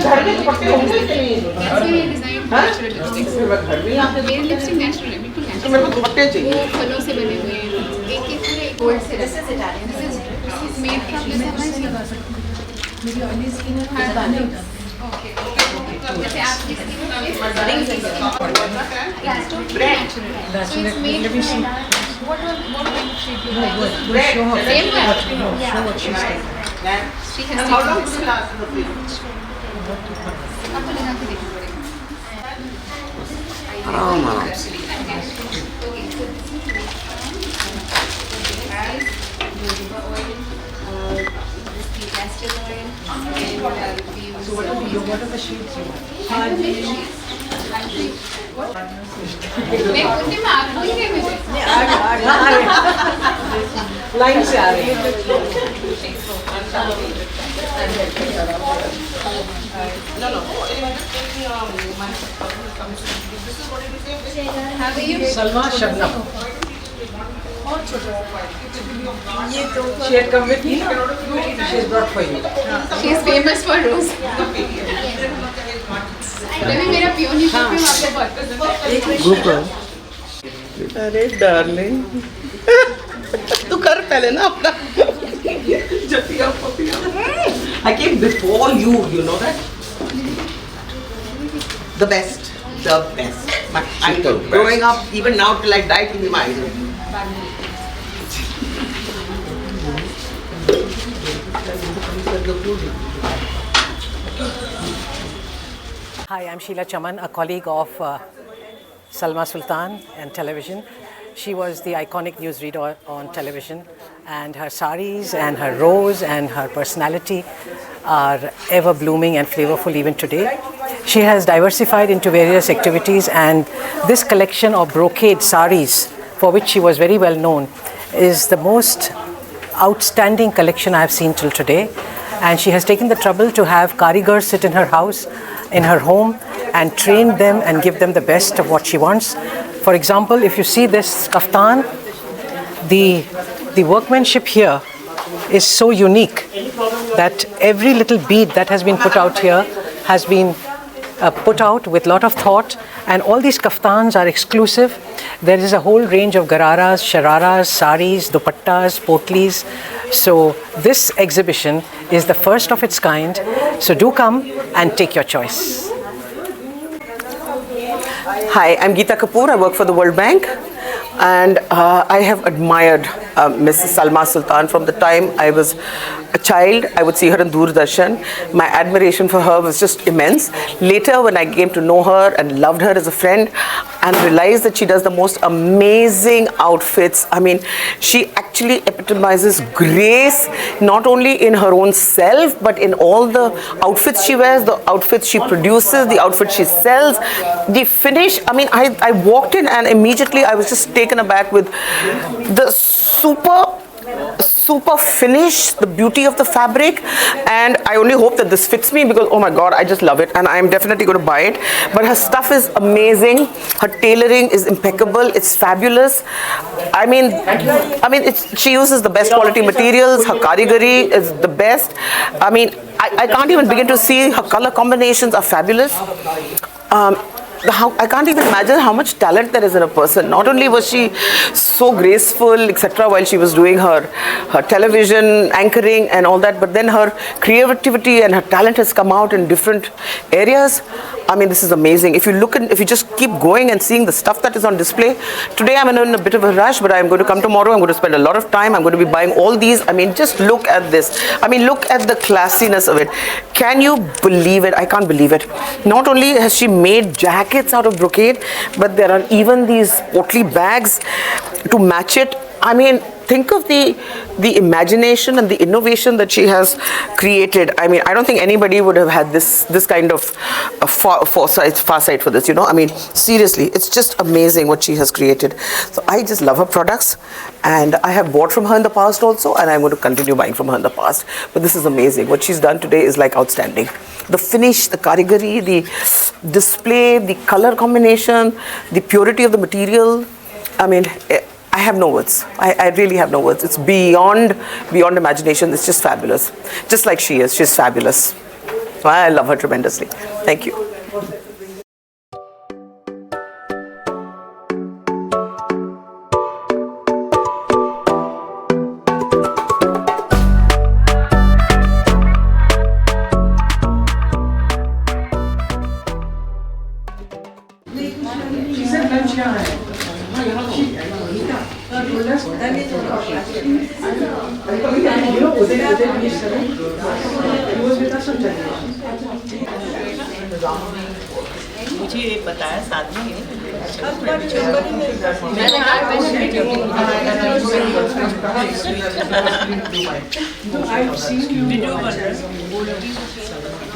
घर में दुपट्टे होंगे कि नहीं? मेरे लिपस्टिक नेचुरल है, बिल्कुल तो मेरे को दुपट्टे चाहिए। वो फलों से बने हुए हैं, एक के पूरे गोल्ड से। This is Italian, this is made from मेरी ऑयली स्किन है। ओके, जैसे आपकी स्किन लाइन से आ रही है। सलमा शबनम। ये तो she had come with me. She is brought for you. She is famous for rose. Ravi मेरा पियोनी शॉप में वहाँ पे बहुत अरे डार्लिंग तू कर पहले ना अपना I came before you, you know that? The best. Growing up, even now till I die, till my idol. Hi, I'm Sheila Chaman, a colleague of Salma Sultan and television. She was the iconic newsreader on television, and her saris and her rose and her personality are ever blooming and flavorful even today. She has diversified into various activities, and this collection of brocade saris, for which she was very well known, is the most outstanding collection I have seen till today. And she has taken the trouble to have karigars sit in her house, in her home, and train them and give them the best of what she wants. For example, if you see this kaftan, the workmanship here is so unique that every little bead that has been put out here has been put out with a lot of thought, and all these kaftans are exclusive. There is a whole range of gararas, shararas, saris, dupattas, potlis. So this exhibition is the first of its kind. So do come and take your choice. Hi, I'm Geeta Kapoor. I work for the World Bank, and I have admired Mrs. Salma Sultan from the time I was a child. I would see her in Doordarshan. My admiration for her was just immense. Later, when I came to know her and loved her as a friend and realized that she does the most amazing outfits. I mean, she actually epitomizes grace, not only in her own self, but in all the outfits she wears, the outfits she produces, the outfits she sells, the finish. I mean, I walked in and immediately I was just taken aback with the super finish, the beauty of the fabric, and I only hope that this fits me because oh my god, I just love it and I'm definitely going to buy it. But her stuff is amazing, her tailoring is impeccable, it's fabulous. I mean she uses the best quality materials, her karigari is the best. I mean, I can't even begin to see, her color combinations are fabulous. I can't even imagine how much talent there is in a person. Not only was she so graceful, etc., while she was doing her television anchoring and all that, but then her creativity and her talent has come out in different areas. I mean, this is amazing. If you just keep going and seeing the stuff that is on display. Today I'm in a bit of a rush, but I'm going to come tomorrow. I'm going to spend a lot of time. I'm going to be buying all these. I mean, just look at this. I mean, look at the classiness of it. Can you believe it? I can't believe it. Not only has she made jackets out of brocade, but there are even these potly bags to match it. I mean, think of the imagination and the innovation that she has created. I mean, I don't think anybody would have had this kind of foresight for this. You know, I mean, seriously, it's just amazing what she has created. So I just love her products, and I have bought from her in the past also, and I'm going to continue buying from her in the past. But this is amazing. What she's done today is like outstanding. The finish, the karigari, the display, the color combination, the purity of the material. I mean, I have no words. I really have no words. It's beyond imagination. It's just fabulous. Just like she is. She's fabulous. I love her tremendously. Thank you. मुझे ये बताया साथ में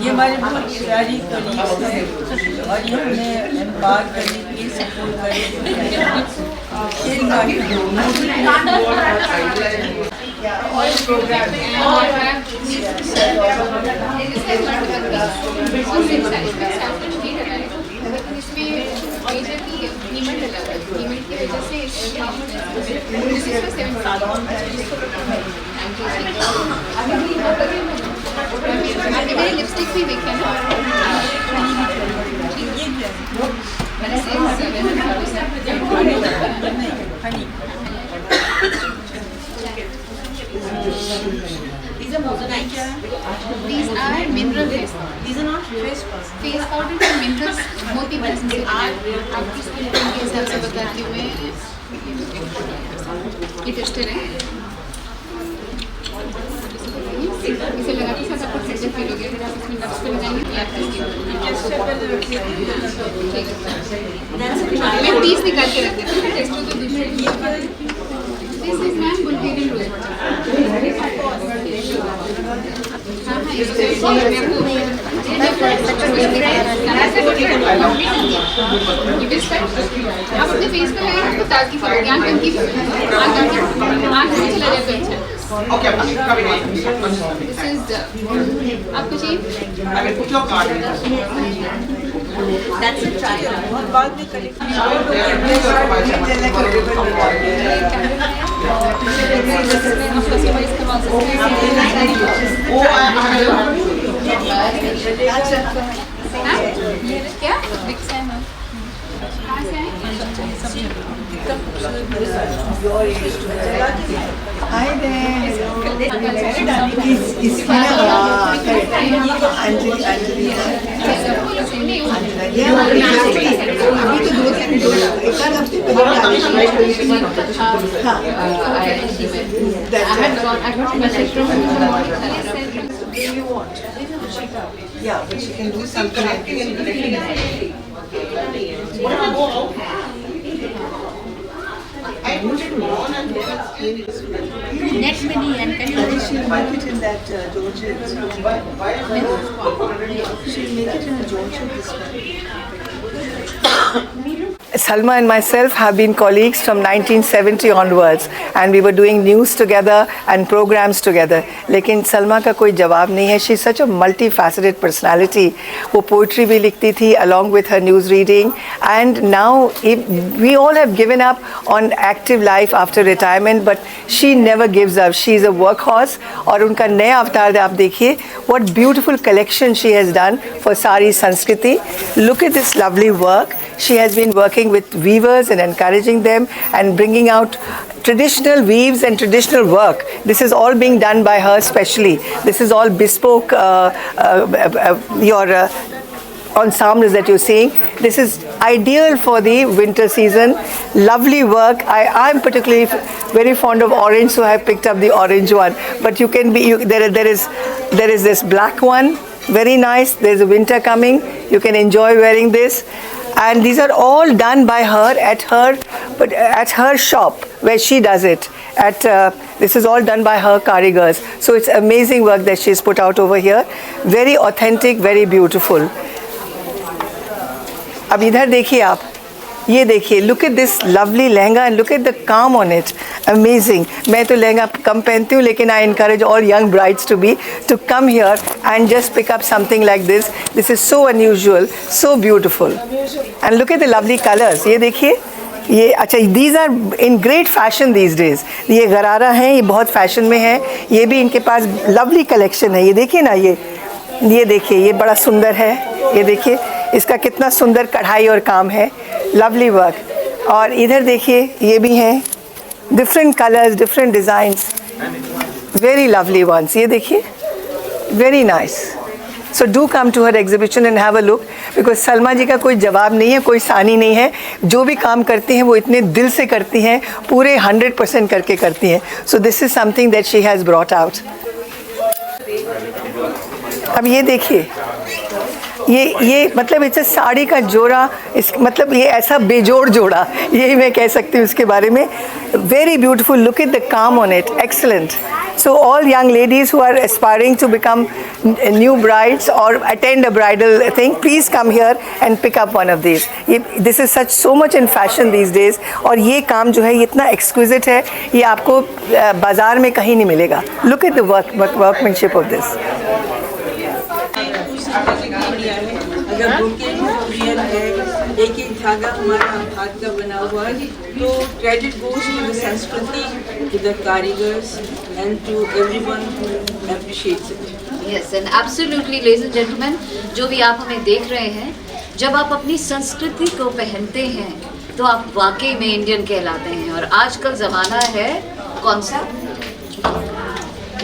ये हमारे बहुत प्यारी colleagues हैं और ये हमें एम्पावर करने के लिए सपोर्ट लिपस्टिक भी देखे ना These are moissanite. These are mineral based. These are not face face powder के मिनरल्स मोती बेसन से आपकी स्किन टोन के हिसाब से बताती हूँ मैं ये टेस्टर है इसे लगा के साथ आपको फ्रेश फील होगी फिर आप इसमें डस्ट पे लगाएंगे ये आपकी स्किन मैं 30 निकाल के रख देती हूँ टेस्टर तो दूसरे दिस इज मैम बुल्गेरियन रोज हाँ हाँ इससे आप अपने फेस पे लगाएं आपको ताजगी फील होगी आँख बंद की आँख में चला जाए तो अच्छा Okay, I'm coming in. This is आपको चाहिए That's a trial. और बाद में करेक्ट क्या दिखता है मैम कहाँ से आए Hi there. Yeah, but she can do something. I put it on and net में नहीं है She'll make it in that Georgette. She'll make it in a Georgette this way. Salma and myself have been colleagues from 1970 onwards, and we were doing news together and programs together. लेकिन सलमा का कोई जवाब नहीं है. She's such a multifaceted personality. वो poetry भी लिखती थी along with her news reading, and now we all have given up on active life after retirement, but she never gives up. She's a workhorse. और उनका नया अवतार आप देखिए. What beautiful collection she has done for Sari Sanskriti. Look at this lovely work. She has been working with weavers and encouraging them and bringing out traditional weaves and traditional work. This is all being done by her specially. This is all bespoke ensembles that you're seeing. This is ideal for the winter season. Lovely work. I'm particularly very fond of orange, so I picked up the orange one. But you can be there is this black one. Very nice. There's a winter coming. You can enjoy wearing this. And these are all done by her at her shop where she does it. at this is all done by her karigars. So it's amazing work that she's put out over here. Very authentic, very beautiful. अब इधर देखिए आप, ये देखिए, look at this lovely lehenga and look at the calm on it. Amazing. मैं तो लहंगा कम पहनती हूँ, लेकिन I encourage all young brides to come here and just pick up something like this. This is so unusual, so beautiful. And look at the lovely colors. ये देखिए, ये अच्छा, these are in great fashion these days. ये गरारा हैं, ये बहुत fashion में है. ये भी इनके पास lovely collection है. ये देखिए ना, ये देखिए, ये बड़ा सुंदर है. ये देखिए इसका कितना सुंदर कढ़ाई और काम है. Lovely work. और इधर देखिए, ये भी हैं, different colours, different designs, very lovely ones. ये देखिए, very nice. So do come to her exhibition and have a look, because Salma ji का कोई जवाब नहीं है, कोई सानी नहीं है. जो भी काम करती हैं वो इतने दिल से करती हैं, पूरे 100% करके करती हैं. So this is something that she has brought out. अब ये देखिए, ये मतलब इसे साड़ी का जोड़ा, इस मतलब ये ऐसा बेजोड़ जोड़ा, यही मैं कह सकती हूँ इसके बारे में. Very beautiful. Look at the kaam on it. Excellent. So all young ladies who are aspiring to become new brides or attend a bridal thing, please come here and pick up one of these. This is so much in fashion these days. और ये काम जो है ये इतना exquisite है, ये आपको बाज़ार में कहीं नहीं मिलेगा. Look at the workmanship of this. अगर ब्रोकेड मटेरियल है, एक एक धागा हमारा हाथ का बना हुआ है, तो credit goes to the Sanskriti, to the karigars and to everyone who appreciates it. Yes, and absolutely ladies and gentleman, जो भी आप हमें देख रहे हैं, जब आप अपनी संस्कृति को पहनते हैं तो आप वाकई में इंडियन कहलाते हैं. और आजकल ज़माना है कौन सा?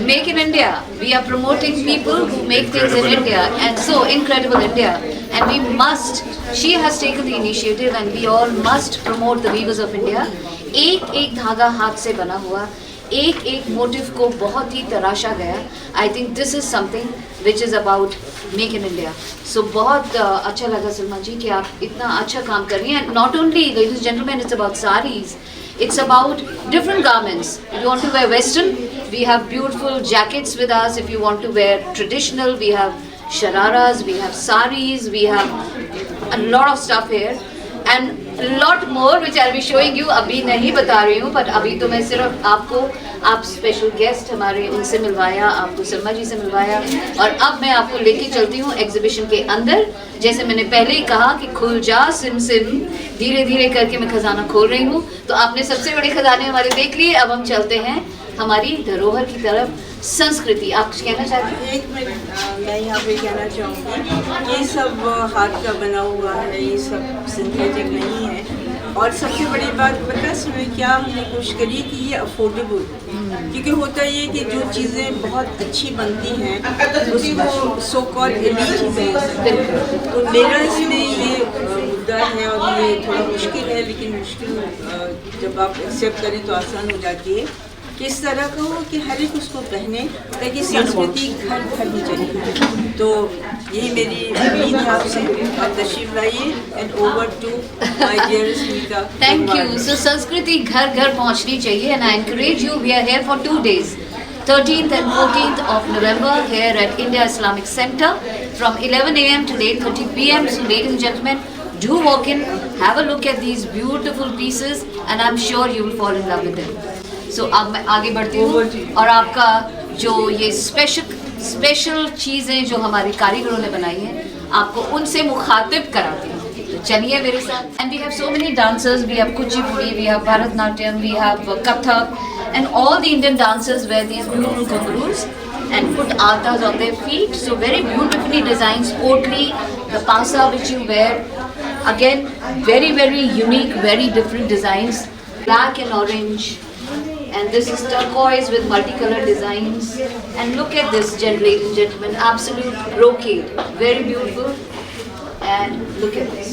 Make in India. We are promoting people who make things in India, and so incredible India. And we must. She has taken the initiative, and we all must promote the weavers of India. एक एक धागा हाथ से बना हुआ, एक एक motive को बहुत ही तराशा गया. I think this is something which is about make in India. So बहुत अच्छा लगा सलमा जी कि आप इतना अच्छा काम कर रही हैं. Not only, ladies and gentlemen, it's about saris. It's about different garments. If you want to wear Western, we have beautiful jackets with us. If you want to wear traditional, we have shararas, we have saris, we have a lot of stuff here. And a lot more which I'll be showing you. अभी नहीं बता रही हूँ, but अभी तो मैं सिर्फ आपको, आप स्पेशल गेस्ट हमारे उनसे मिलवाया, आपको सलमा जी से मिलवाया, और अब मैं आपको लेके चलती हूँ एग्जीबिशन के अंदर. जैसे मैंने पहले ही कहा कि खुल जा सिम सिम, धीरे धीरे करके मैं खजाना खोल रही हूँ. तो आपने सबसे बड़े खजाने हमारे देख लिए. अब हम चलते हैं हमारी धरोहर की तरफ, संस्कृति. आप कुछ कहना चाहते हैं? एक मिनट, मैं यहाँ पे कहना चाहूँगी, ये सब हाथ का बना हुआ है, ये सब सिंथेटिक नहीं है. और सबसे बड़ी बात पता है इसमें क्या हमने कोशिश करी कि ये अफोर्डेबल, क्योंकि होता ये कि जो चीज़ें बहुत अच्छी बनती हैं उसको सो कॉल्ड एलीट चीज़ें, तो मेरा इसमें ये मुद्दा है. और ये थोड़ा मुश्किल है, लेकिन मुश्किल जब आप एक्सेप्ट करें तो आसान हो जाती है. किस तरह का हो कि हर एक उसको पहने, ताकि संस्कृति घर घर ही चले. तो यही मेरी उम्मीद है आपसे. आप तशरीफ लाइए. And over to my dearest Meeta. Thank you. So Sanskriti घर घर पहुंचनी चाहिए. And I encourage you. We are here for 2 days, 13th and 14th of November, here at India Islamic Center from 11 a.m. to 8:30 p.m. So ladies and gentlemen, do walk in, have a look at these beautiful pieces, and I'm sure you will fall in love with them. So अब मैं आगे बढ़ती हूँ और आपका जो ये special चीज़ें जो हमारे कारीगरों ने बनाई हैं, आपको उनसे मुखातिब कराती हूँ. तो चलिए मेरे साथ. And we have so many dancers. We have Kuchipudi, we have Bharatanatyam, we have Kathak, and all the Indian dancers wear these beautiful ghungroos and put altas on their feet. So very beautifully designed, sportly. The pasa which you wear, again very very unique, very different designs, black and orange. And this is turquoise with multicolored designs. And look at this, ladies and gentlemen, absolute brocade, very beautiful. And look at this.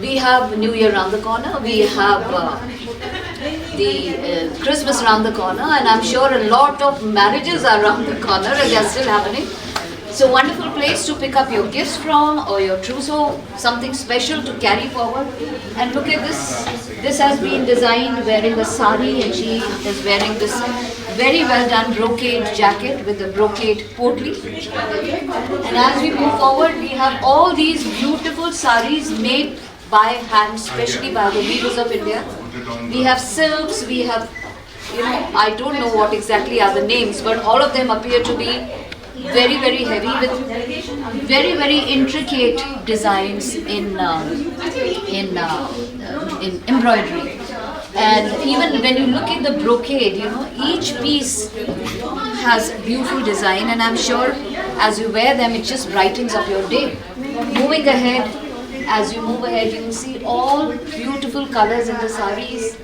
We have New Year around the corner. We have the Christmas around the corner, and I'm sure a lot of marriages are around the corner, and they are still happening. So wonderful place to pick up your gifts from or your trousseau, something special to carry forward. And look at this. This has been designed wearing a sari, and she is wearing this very well done brocade jacket with the brocade potli. And as we move forward, we have all these beautiful saris made by hand, especially by the weavers of India. We have silks, we have, I don't know what exactly are the names, but all of them appear to be very, very heavy with very, very intricate designs in embroidery. And even when you look at the brocade, each piece has beautiful design, and I'm sure as you wear them, it just brightens up your day. Moving ahead, as you move ahead, you will see all beautiful colors in the saris.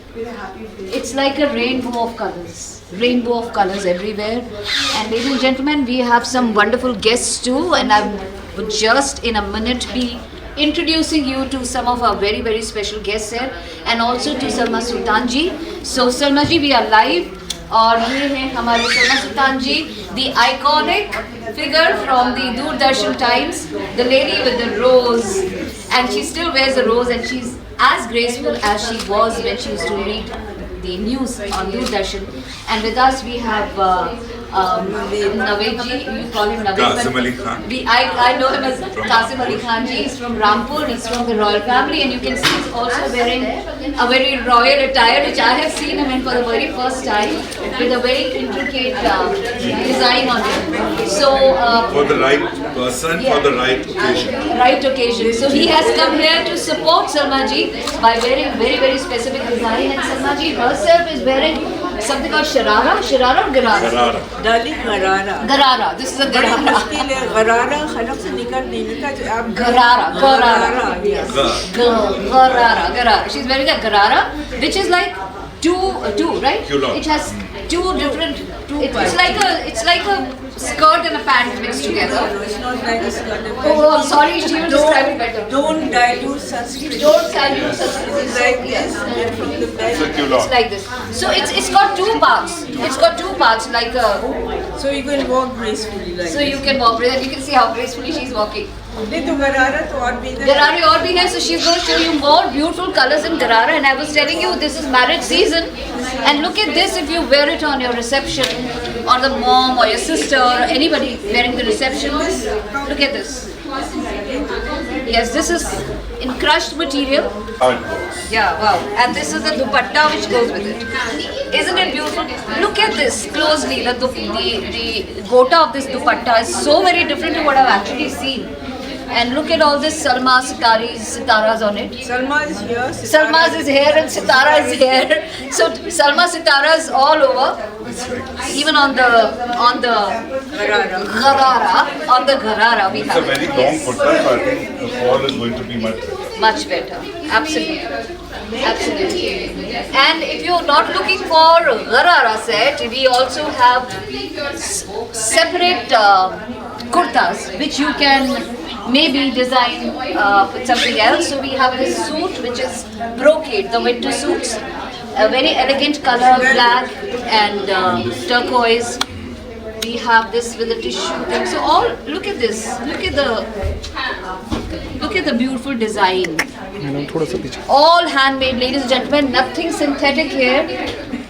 It's like a rainbow of colors everywhere. And ladies and gentlemen, we have some wonderful guests too, and I would just in a minute be introducing you to some of our very, very special guests here, and also to Salma Sultan ji. So Salma ji, we are live. और ये है हमारी सलमा सुल्तान जी, the iconic figure from the Doordarshan times, the lady with the rose, and she still wears a rose, and she's as graceful as she was when she used to read the news on Doordarshan. And with us we have Naved ji, you call him Naved. Qasim Ali Khan. I know him as Qasim Ali Khan ji. He's from Rampur, he's from the royal family, and you can see he's also wearing a very royal attire, which I have seen him in for the very first time, with a very intricate design on it. So For the right person, for the right occasion. Right occasion. So he has come here to support Salma ji by wearing very, very specific design, and Salma ji herself is wearing something called sharara or garara? डाली गरारा Garara. This is a बड़ी garara. मुश्किल है गरारा खलक से निकल नहीं लेता जो आप Garara. yes. Garara. She's wearing a garara, which is like two, right? Culotte. It has two different. It's like a skirt and a pant mixed together. It's not like a skirt. Oh, I'm sorry. She will describe it better. Don't dilute Sanskrit. Don't dilute Sanskrit. It's like this, and from the back. It's a It's culotte. like this. So it's got two parts. Like a. So you can walk gracefully like So you can walk with her. You can see how gracefully she's walking. नहीं तो गरारा तो और भी इधर Garara और भी है, so she's going to show you more beautiful colors in Garara. And I was telling you, this is marriage season, and look at this. If you wear it on your reception, or the mom or your sister or anybody wearing the reception, look at this. Yes, this is in crushed material. How it goes. Yeah, wow. And this is the dupatta which goes with it. Isn't it beautiful? Look at this closely. The gota of this dupatta is so very different to what I've actually seen. And look at all this Salma sitaras on it. Salma is here. Salma's is here and Sitara is here. So Salma Sitaras all over. Even on the गरारा Gharara we It's a have very it. long Yes. kurta, so I think the fall is going to be much better. Much better. Absolutely. And if you're not looking for Gharara set, we also have separate kurtas which you can maybe design with something else. So we have this suit which is brocade, the winter suits, a very elegant color, black and turquoise. We have this with a tissue thing. So all, look at this. Look at the beautiful design. All handmade, ladies and gentlemen. Nothing synthetic here.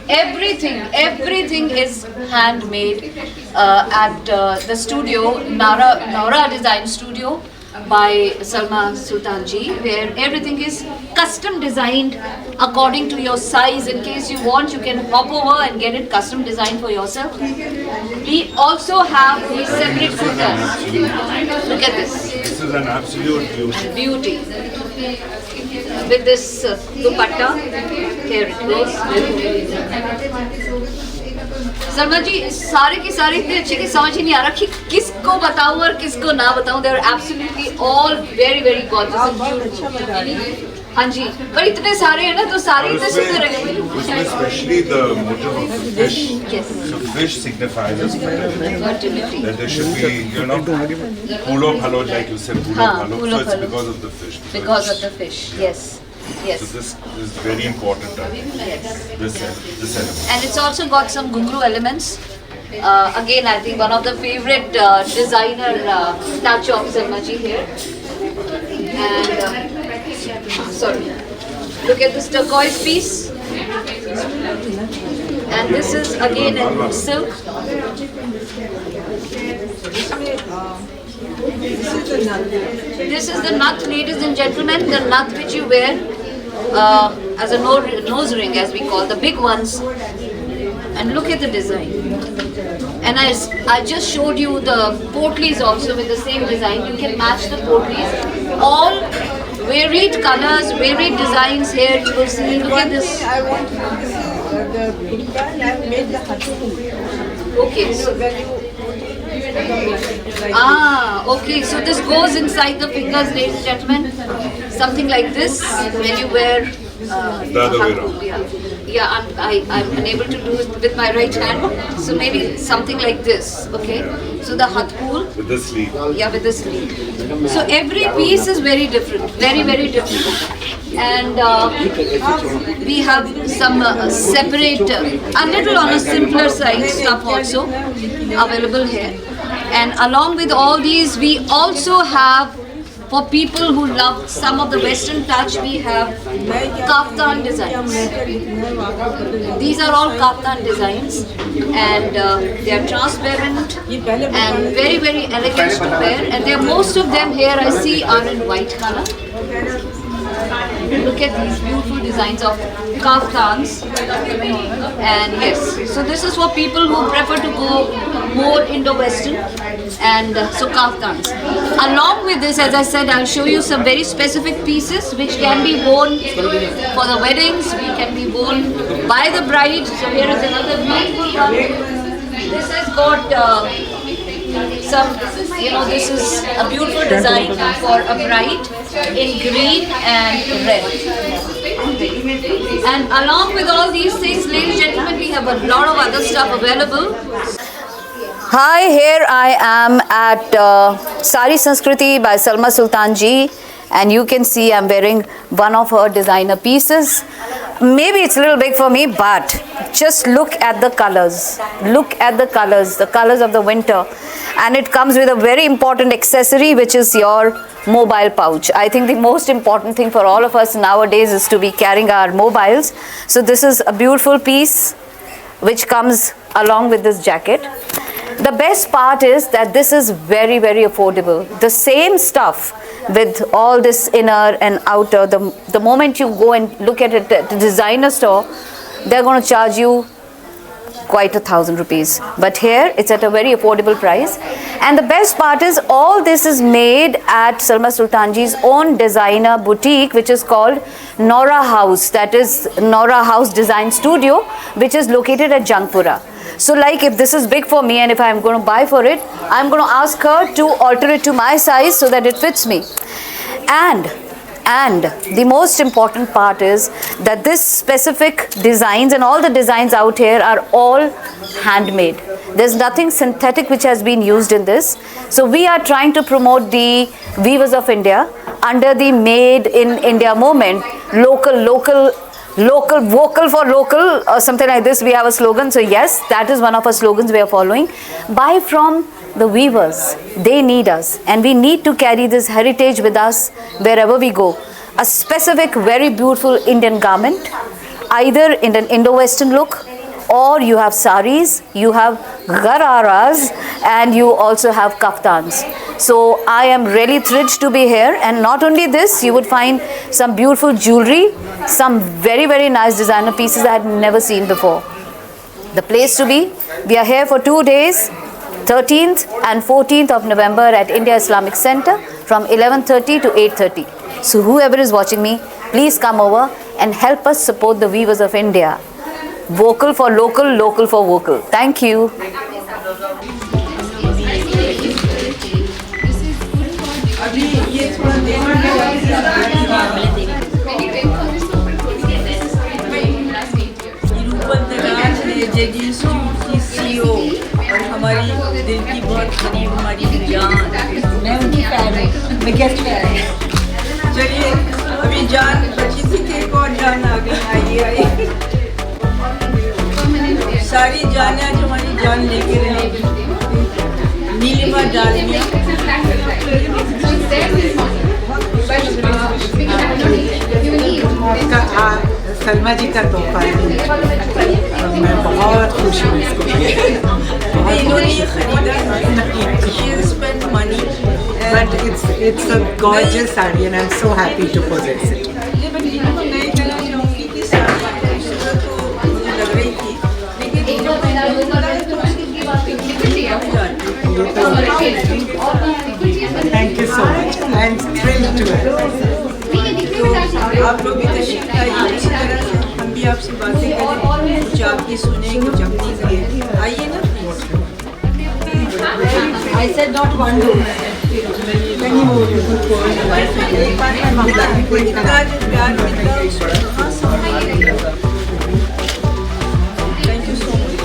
Everything is handmade at the studio, Naura Design Studio by Salma Sultan ji, where everything is custom designed according to your size. In case you want, you can hop over and get it custom designed for yourself. We also have these separate kurtas. Look at this. This is an absolute beauty. With this dupatta. Here it goes. Salma ji, सारे की सारे इतने अच्छे कि समझ ही नहीं आ रहा कि किसको बताऊं और किसको ना बताऊं. They are absolutely all very, very gorgeous and beautiful. हाँ जी, पर इतने सारे हैं ना, तो सारे इतने सुंदर हैं. उसमें especially the motive of the fish. Yes. So fish signifies fertility. Fertility. That there should be, pulo phalo, like you said, pulo phalo. pulo So it's phalo. because of the fish. Because of the fish. Yes. So this is very important. This element. And it's also got some ghungru elements Again, I think one of the favorite designer touch of Salma ji here. And sorry, look at this turquoise piece. And this is again in silk. This is the nut, ladies and gentlemen, the nut which you wear as a nose ring, as we call the big ones. And look at the design. And I just showed you the portlies also with the same design. You can match the portlies. All varied colors, varied designs here. You will see. Look at this. I want to see the kurta and I've made the hattu. Okay. So when you Okay. So this goes inside the fingers, ladies and gentlemen. Something like this when you wear. The other way around. Yeah, I'm unable to do it with my right hand. So maybe something like this. Okay. So the hatpool. With the sleeve. Yeah, with the sleeve. So every piece is very different, very, very different. And we have some separate, a little on a simpler side stuff also available here. And along with all these, we also have, for people who love some of the Western touch, we have kaftan designs. These are all kaftan designs, and they are transparent and very, very elegant to wear. And most of them here I see are in white color. Look at these beautiful designs of kaftans. And yes, so this is for people who prefer to go more Indo-Western, and so kaftans. Along with this, as I said, I'll show you some very specific pieces which can be worn for the weddings, which can be worn by the bride. So here is another beautiful one. This has got some, this is a beautiful design for a bride in green and red. And along with all these things, ladies and gentlemen, we have a lot of other stuff available. Hi, here I am at Sari Sanskriti by Salma Sultan ji, and you can see I'm wearing one of her designer pieces. Maybe it's a little big for me, but just look at the colors. Look at the colors of the winter. And it comes with a very important accessory, which is your mobile pouch. I think the most important thing for all of us nowadays is to be carrying our mobiles. So this is a beautiful piece which comes along with this jacket. The best part is that this is very, very affordable. The same stuff with all this inner and outer, the moment you go and look at it at the designer store, they're going to charge you quite 1,000 rupees. But here it's at a very affordable price. And the best part is all this is made at Salma Sultanji's own designer boutique, which is called Nora House. That is Nora House Design Studio, which is located at Jangpura. So like if this is big for me and if I'm going to buy for it, I'm going to ask her to alter it to my size so that it fits me. And the most important part is that this specific designs and all the designs out here are all handmade. There's nothing synthetic which has been used in this. So we are trying to promote the Weavers of India under the Made in India movement. Local, vocal for local, or something like this. We have a slogan. So yes, that is one of our slogans we are following. Buy from the weavers. They need us, and we need to carry this heritage with us wherever we go. A specific, very beautiful Indian garment, either in an Indo-Western look, or you have saris, you have gararas, and you also have kaftans. So I am really thrilled to be here. And not only this, you would find some beautiful jewelry, some very, very nice designer pieces I had never seen before. The place to be, we are here for 2 days, 13th and 14th of November at India Islamic Center from 11:30 to 8:30. So whoever is watching me, please come over and help us support the Weavers of India. Vocal for local, local for vocal. Thank you. CEO और हमारी दिल की बहुत करीब हमारी जान, मैं उनकी फैन हूँ, मैं गेस्ट फैन हूँ। चलिए अभी जान बची थी कि एक और जान आ गई, आइए सारी जानें जो हमारी जान लेके बार डाल दिया। सलमा जी का तोहफा है, मैं बहुत खुश हूँ इसको। इन्होंने ये खरीदा, she spent money, But it's a gorgeous saree and I'm so happy to possess it. मैं कहना चाहूँगी कि साड़ी खूबसूरत तो मुझे लग रही थी, लेकिन Thank you so much. I'm thrilled to have. तो आप लोग भी तशरीफ लाइए, इसी तरह से हम भी आपसे बातें करें, कुछ आपकी सुने, कुछ अपनी करें। आइए ना I said not one room. Many more rooms. एक बार इतना जो प्यार मिलता है उसको कहाँ संभालेंगे। Thank you so much.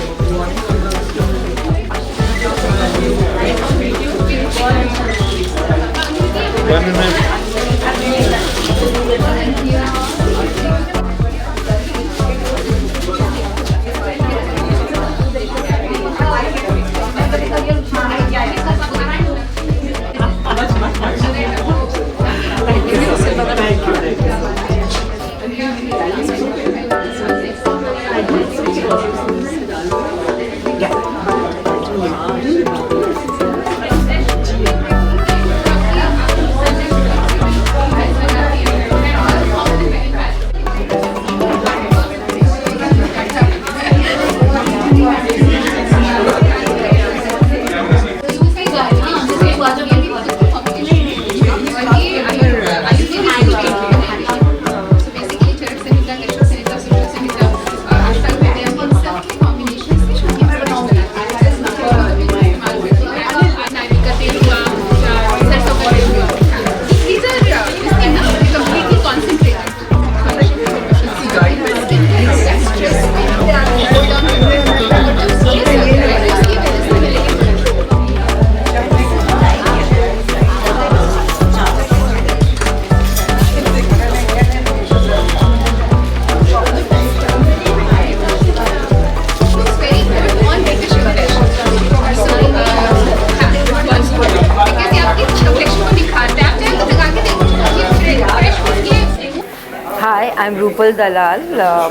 I'm Rupal Dalal,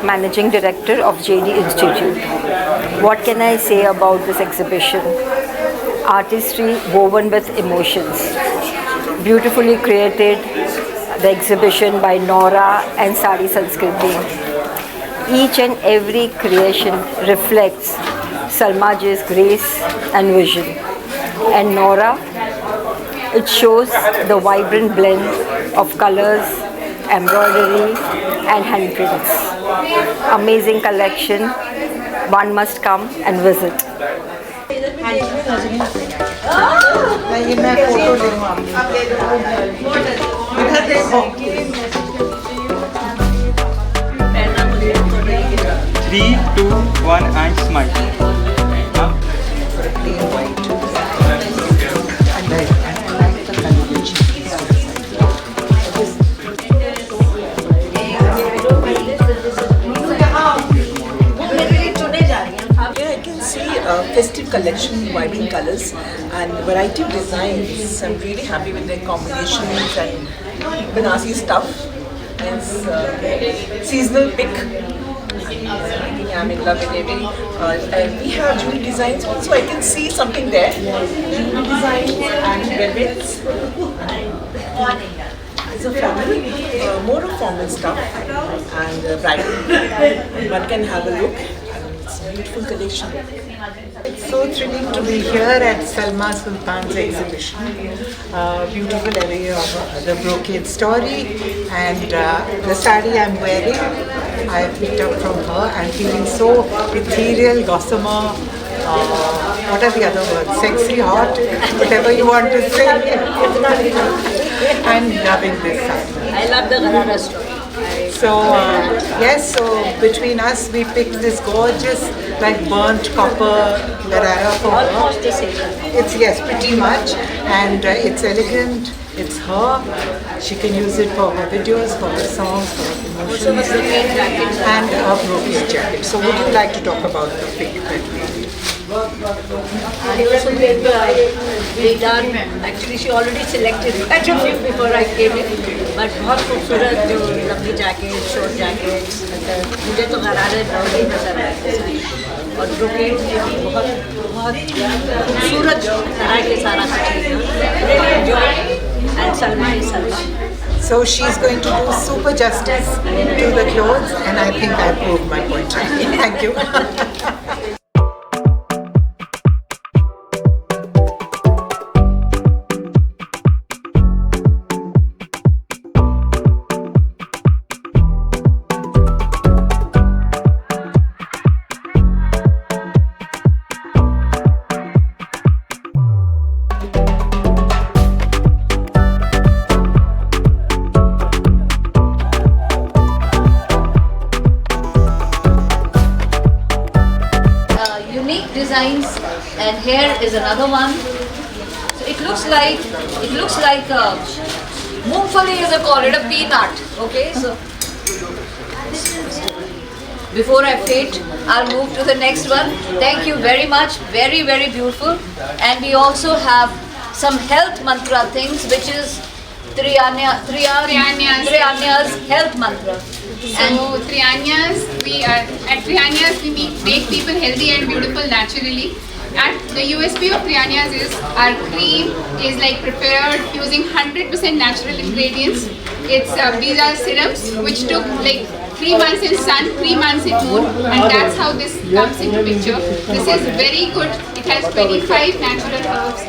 Managing Director of JD Institute. What can I say about this exhibition? Artistry woven with emotions. Beautifully created, the exhibition by Nora and Sari Sanskriti. Each and every creation reflects Salmaji's grace and vision. And Nora, it shows the vibrant blend of colors, embroidery and handprints. Amazing collection. One must come and visit. Three, two, one, and smile. Festive collection, vibrant colors and variety of designs. I'm really happy with their combinations and Banasi stuff and seasonal pick. I'm in love with every and we have jewelry designs also. I can see something there. Jewelry designs and velvets. As a formal, more of formal stuff and bridal. One can have a look. It's a beautiful collection. It's so thrilling to be here at Salma Sultan's exhibition. Beautiful array of the brocade story and the sari I'm wearing, I picked up from her. I'm feeling so ethereal, gossamer, what are the other words? Sexy, hot, whatever you want to say. I'm loving this sari. I love the Gharara story. So yes, so between us we picked this gorgeous like burnt copper Gharara for her. Almost the same. It's yes, pretty much, and it's elegant. It's her. She can use it for her videos, for her songs, for her promotions, and her brocade jacket. So would you like to talk about the pick that we did? I also think we done, actually she already selected quite a few before I came in, but बहुत खूबसूरत जो लंबी jacket, short jackets, मुझे तो गरारे बहुत ही पसंद है और ब्रोकेड में भी बहुत खूबसूरत तरह के सारा कुछ really enjoy and Salma is Salma. So she's going to do super justice to the clothes, and I think I proved my point. Thank you. Designs, and here is another one. So it looks like moongfali, as I call it, a peanut. Okay, so before I fade, I'll move to the next one. Thank you very much. Very, very beautiful. And we also have some health mantra things, which is Trianya's health mantra. So Trianyas, at Trianyas we make people healthy and beautiful naturally. And the USP of Trianyas is our cream is like prepared using 100% natural ingredients. These are serums which took like 3 months in sun, 3 months in moon, and that's how this comes into picture. This is very good. It has 25 natural herbs.